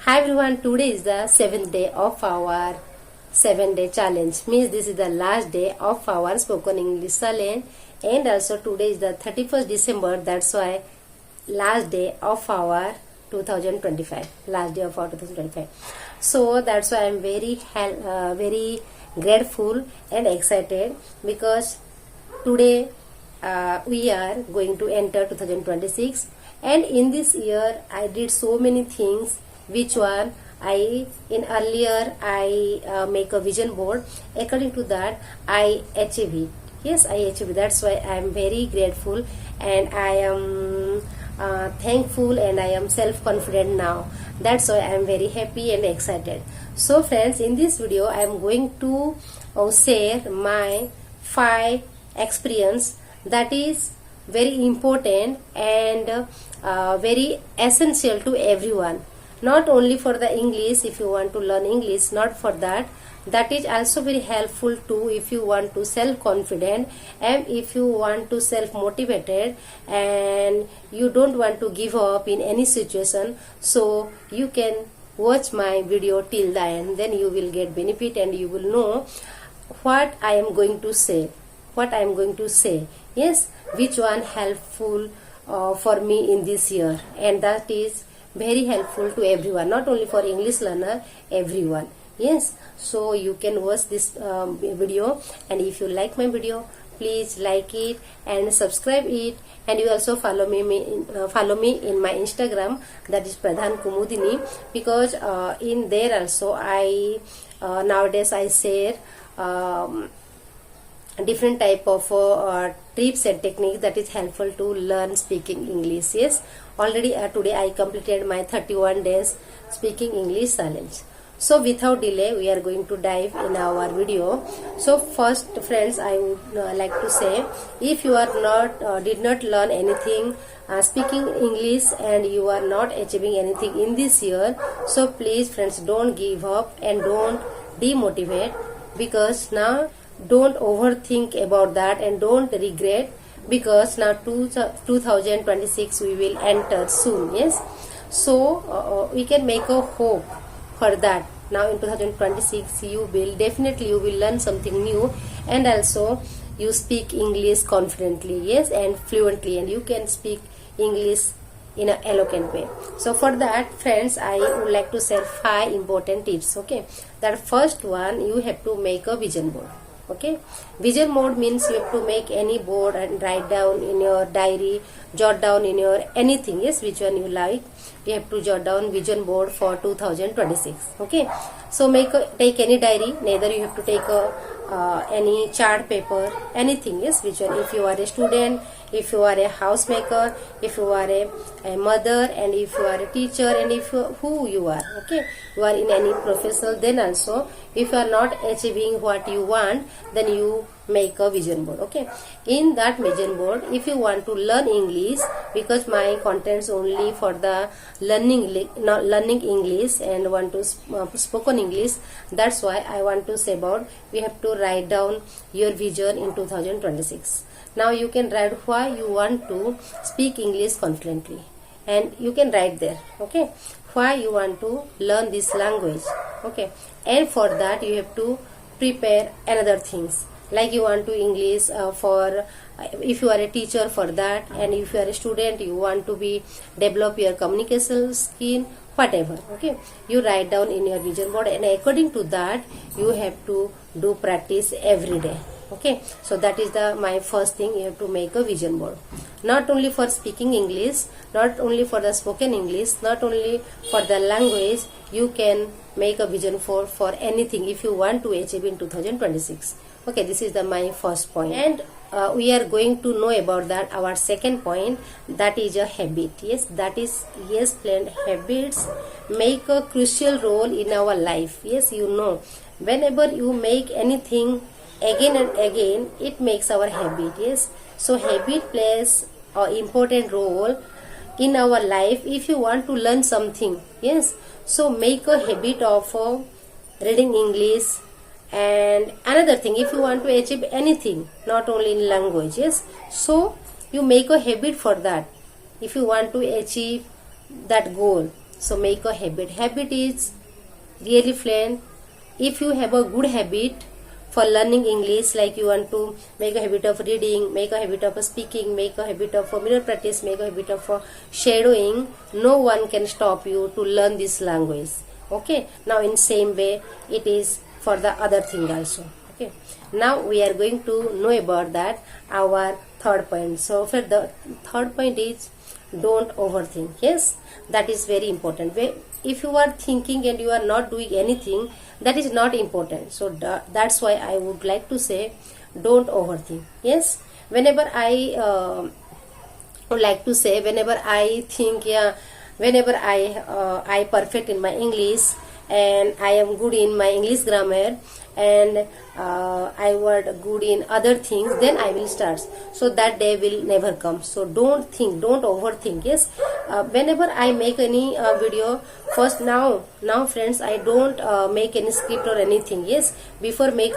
Hi everyone, today is the 7th day of our 7-day challenge. Means this is the last day of our spoken English challenge, and also today is the 31st December. That's why last day of our 2025. Last day of our 2025. So that's why I'm very grateful and excited because today we are going to enter 2026, and in this year I did so many things which one I in earlier I make a vision board. According to that I achieve it. Yes, I achieve it. That's why I am very grateful, and I am thankful, and I am self-confident now. That's why I am very happy and excited. So friends, in this video I am going to share my 5 experience that is very important and very essential to everyone, not only for the English. If you want to learn English, not for that, that is also very helpful too if you want to self-confident, and if you want to self-motivated and you don't want to give up in any situation. So you can watch my video till the end, then you will get benefit and you will know what I am going to say, yes, which one helpful for me in this year, and that is very helpful to everyone, not only for English learner, everyone. Yes, so you can watch this video, and if you like my video, please like it and subscribe it, and you also follow me in my Instagram, that is Pradhan Kumudini, because in there also I nowadays I share different type of tips and techniques that is helpful to learn speaking English. Yes, already today I completed my 31 days speaking English challenge. So without delay we are going to dive in our video. So first friends, I would like to say, if you are not did not learn anything speaking English and you are not achieving anything in this year, so please friends, don't give up and don't demotivate, because now don't overthink about that and don't regret, because now 2026 we will enter soon. Yes, so we can make a hope for that. Now in 2026 you will definitely learn something new, and also you speak English confidently, yes, and fluently, and you can speak English in an eloquent way. So for that friends, I would like to share 5 important tips. Okay, that first one, you have to make a vision board. Okay, vision board means you have to make any board and write down in your diary, jot down in your anything, yes, which one you like. You have to jot down vision board for 2026. Okay, so take any diary, neither you have to take any chart paper, anything, yes, which one. If you are a student, if you are a housemaker, if you are a mother, and if you are a teacher, and if who you are, okay, you are in any professional, then also if you are not achieving what you want, then you make a vision board. Okay, in that vision board, if you want to learn English, because my contents only for the not learning English and want to spoken English, that's why I want to say about, we have to write down your vision in 2026. Now you can write why you want to speak English confidently, and you can write there. Okay, why you want to learn this language. Okay, and for that you have to prepare another things, like you want to English for if you are a teacher, for that, and if you are a student, you want to be develop your communication skill, whatever. Okay, you write down in your vision board, and according to that you have to do practice every day. Okay, so that is my first thing, you have to make a vision board, not only for speaking English, not only for the spoken English, not only for the language. You can make a vision for anything if you want to achieve in 2026. Okay, this is my first point, and we are going to know about that our second point, that is a habit. Yes, that is, yes, planned habits make a crucial role in our life. Yes, you know, whenever you make anything again and again, it makes our habit. Yes, so habit plays an important role in our life if you want to learn something. Yes, so make a habit of reading English, and another thing, if you want to achieve anything, not only in language, yes, so you make a habit for that. If you want to achieve that goal, So make a habit. Habit is really friend. If you have a good habit for learning English, like you want to make a habit of reading, make a habit of speaking, make a habit of mirror practice, make a habit of shadowing, no one can stop you to learn this language. Okay, now in same way it is for the other thing also. Okay, now we are going to know about that our third point. So for the third point is don't overthink. Yes, that is very important. If you are thinking and you are not doing anything, that is not important. So that's why I would like to say don't overthink. Yes, whenever I would like to say, whenever I think, yeah, whenever I perfect in my English and I am good in my English grammar and I were good in other things, then I will start. So that day will never come. So don't think, don't overthink. Yes, whenever I make any video, first now friends, I don't make any script or anything. Yes, before make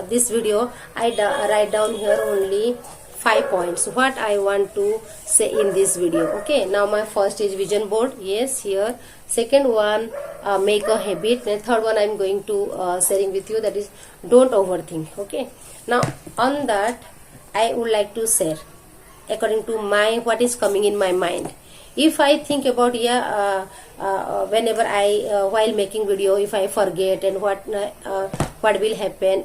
this video, I write down here only 5 points what I want to say in this video. Okay, now my first is vision board. Yes, here. Second one, make a habit. And third one I'm going to sharing with you, that is don't overthink. Okay, now on that I would like to share according to my what is coming in my mind. If I think about, yeah, whenever I while making video, if I forget and what will happen,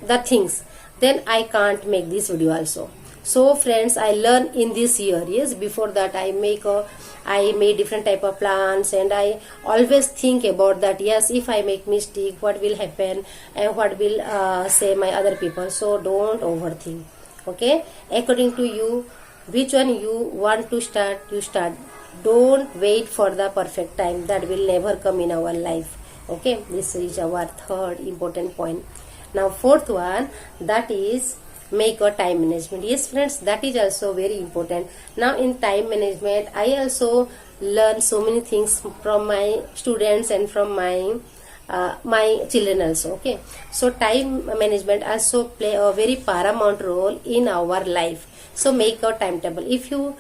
the things, then I can't make this video also. So friends, I learn in this year. Yes, before that I made different type of plans and I always think about that. Yes, if I make mistake, what will happen and what will say my other people. So don't overthink. Okay, according to you, which one you want to start, you start. Don't wait for the perfect time, that will never come in our life. Okay, this is our third important point. Now fourth one, that is make a time management. Yes friends, that is also very important. Now in time management, I also learn so many things from my students and from my children also. Okay, so time management also play a very paramount role in our life. So make a timetable. If you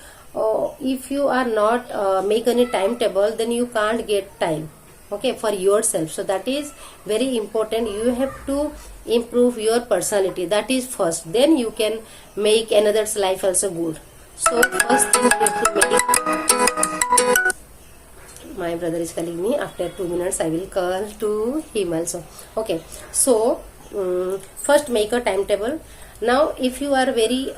are not make any timetable, then you can't get time, okay, for yourself. So that is very important. You have to improve your personality, that is first, then you can make another's life also good. So first thing you have to make. My brother is calling me. After 2 minutes I will call to him also. Okay, so first make a timetable. Now if you are very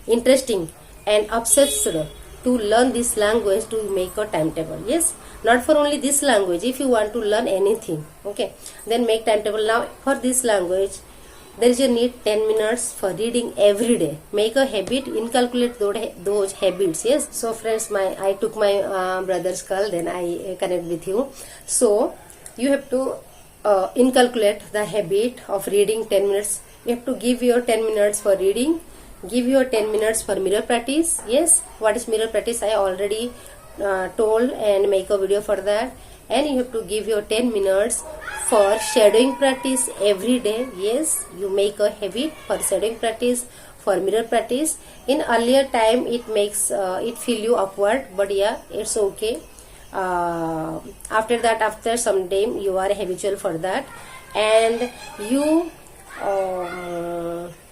interesting and obsessed to learn this language, to make a timetable. Yes, not for only this language, if you want to learn anything, okay, then make timetable. Now for this language, there is a need 10 minutes for reading every day. Make a habit, incalculate those habits. Yes, so friends, I took my brother's call, then I connect with you. So you have to inculcate the habit of reading 10 minutes. You have to give your 10 minutes for reading, give your 10 minutes for mirror practice. Yes, what is mirror practice, I already told and make a video for that. And you have to give your 10 minutes for shadowing practice every day. Yes, you make a habit for shadowing practice, for mirror practice. In earlier time it makes it feel you awkward, but yeah, it's okay. After that, after some time, you are habitual for that, and you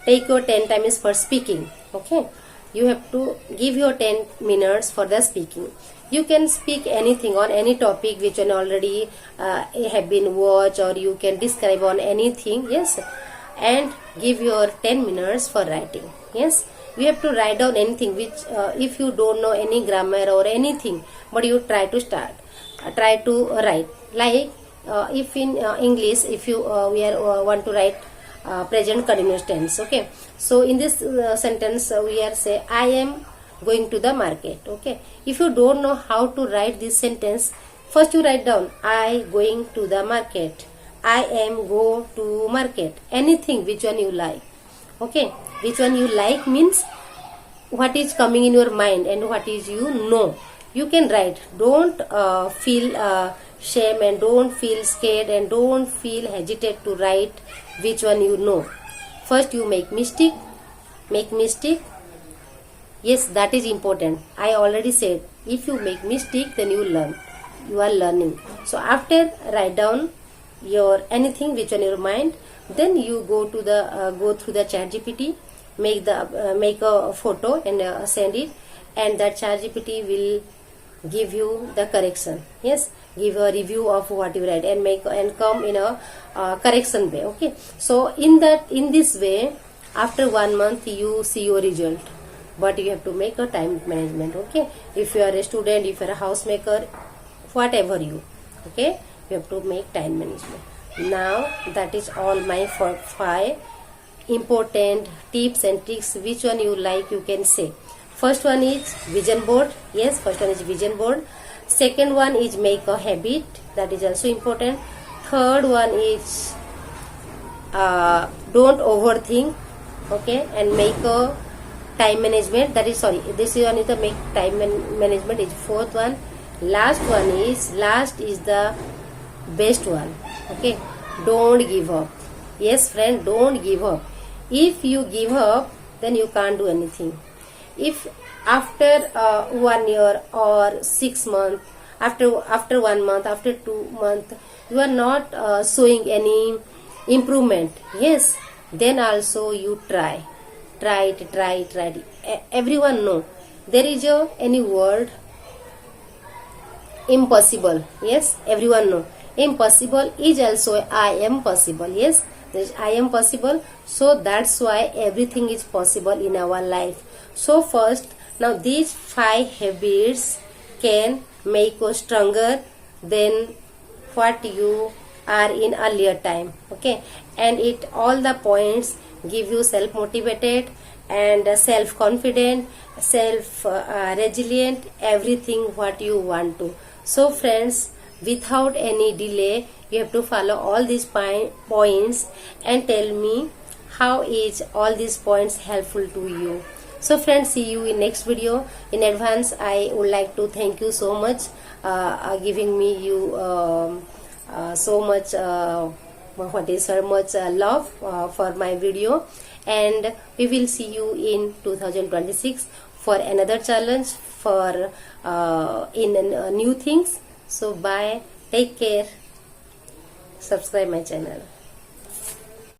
take your 10 times for speaking. Okay, you have to give your 10 minutes for the speaking. You can speak anything on any topic which you already have been watched, or you can describe on anything. Yes, and give your 10 minutes for writing. Yes, you have to write down anything which if you don't know any grammar or anything, but you try to try to write. Like if in English, if you want to write present continuous tense. Okay, so in this sentence we are say I am going to the market. Okay, if you don't know how to write this sentence, first you write down I going to the market, I am go to market, anything which one you like. Okay, which one you like means what is coming in your mind and what is you can write. Don't feel shame and don't feel scared and don't feel hesitate to write which one you know. First you make mistake. Yes, that is important. I already said If you make mistake, then you learn. You are learning. So after write down your anything which on your mind, then you go to the go through the chat GPT, make a photo and send it, and that chat GPT will give you the correction. Yes, give a review of what you write and make and come in a correction way. Okay, so in this way, after 1 month you see your result, but you have to make a time management. Okay, if you are a student, if you are a housemaker, whatever you, okay, you have to make time management. Now that is all my 5 important tips and tricks. Which one you like, you can say. First one is vision board. Yes, first one is vision board. Second one is make a habit. That is also important. Third one is don't overthink. Okay, and make a time management. That is this one is the make time management is fourth one. Last is the best one. Okay, don't give up. Yes, friend, don't give up. If you give up, then you can't do anything. If after 1 year or 6 months, after 1 month, after 2 months, you are not showing any improvement, yes, then also you try. Everyone know there is any word impossible. Yes, everyone know impossible is also I am possible. Yes, I am possible. So that's why everything is possible in our life. So first, now these 5 habits can make you stronger than what you are in earlier time. Okay, and it all the points give you self motivated and self confident, self resilient, everything what you want to. So friends, without any delay, you have to follow all these points and tell me how is all these points helpful to you. So friends, see you in next video. In advance, I would like to thank you so much giving me you so much so much love for my video, and we will see you in 2026 for another challenge for in new things. So bye, take care, subscribe my channel.